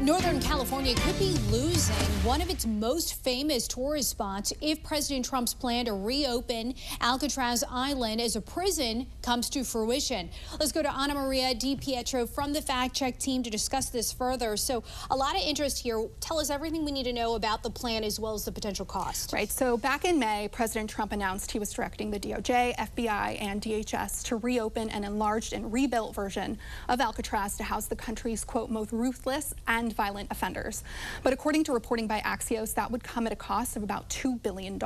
Northern California could be losing one of its most famous tourist spots if President Trump's plan to reopen Alcatraz Island as a prison comes to fruition. Let's go to Ana Maria DiPietro from the Fact Check team to discuss this further. So a lot of interest here. Tell us everything we need to know about the plan as well as the potential cost. Right. So back in May, President Trump announced he was directing the DOJ, FBI, and DHS to reopen an enlarged and rebuilt version of Alcatraz to house the country's, quote, most ruthless and violent offenders. But according to reporting by Axios, that would come at a cost of about $2 billion.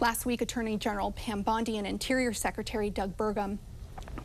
Last week, Attorney General Pam Bondi and Interior Secretary Doug Burgum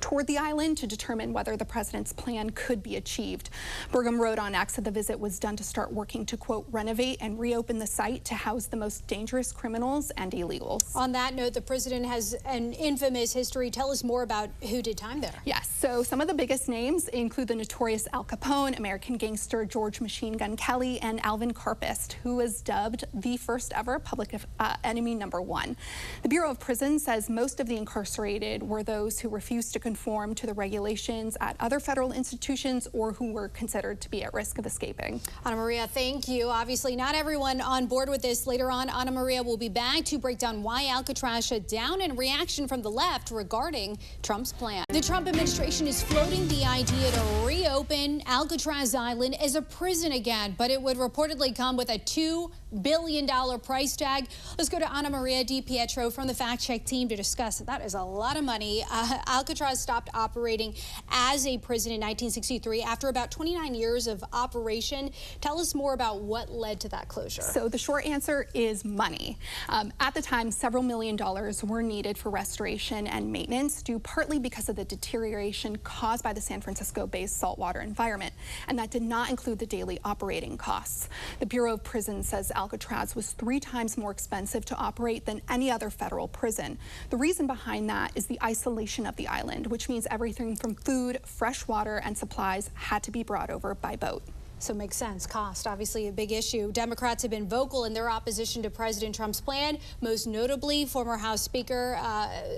toured the island to determine whether the president's plan could be achieved. Burgum wrote on X that the visit was done to start working to, quote, renovate and reopen the site to house the most dangerous criminals and illegals. On that note, the president has an infamous history. Tell us more about who did time there. Yes, so some of the biggest names include the notorious Al Capone, American gangster George Machine Gun Kelly, and Alvin Karpist, who was dubbed the first ever public enemy #1. The Bureau of Prisons says most of the incarcerated were those who refused to conform to the regulations at other federal institutions or who were considered to be at risk of escaping. Ana Maria, thank you. Obviously, not everyone on board with this. Later on, Ana Maria will be back to break down why Alcatraz shut down and reaction from the left regarding Trump's plan. The Trump administration is floating the idea to reopen Alcatraz Island as a prison again, but it would reportedly come with a $2 billion price tag. Let's go to Ana Maria DiPietro from the Fact Check team to discuss. That is a lot of money. Alcatraz stopped operating as a prison in 1963 after about 29 years of operation. Tell us more about what led to that closure. So the short answer is money. At the time, several $1 million were needed for restoration and maintenance, due partly because of the deterioration caused by the San Francisco Bay's saltwater environment, and that did not include the daily operating costs. The Bureau of Prisons says Alcatraz was 3 times more expensive to operate than any other federal prison. The reason behind that is the isolation of the island, which means everything from food, fresh water, and supplies had to be brought over by boat. So it makes sense. Cost, obviously a big issue. Democrats have been vocal in their opposition to President Trump's plan, most notably former House Speaker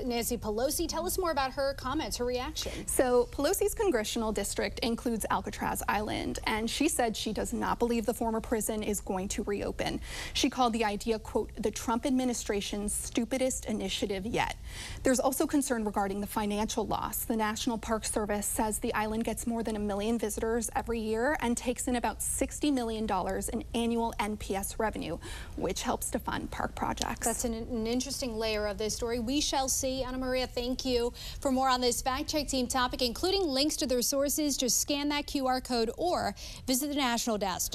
Nancy Pelosi. Tell us more about her comments, her reaction. So Pelosi's congressional district includes Alcatraz Island, and she said she does not believe the former prison is going to reopen. She called the idea, quote, the Trump administration's stupidest initiative yet. There's also concern regarding the financial loss. The National Park Service says the island gets more than 1 million visitors every year and takes in about $60 million in annual NPS revenue, which helps to fund park projects. That's an interesting layer of this story. We shall see. Ana Maria, thank you. For more on this Fact Check team topic, including links to their sources, just scan that QR code or visit the National Desk.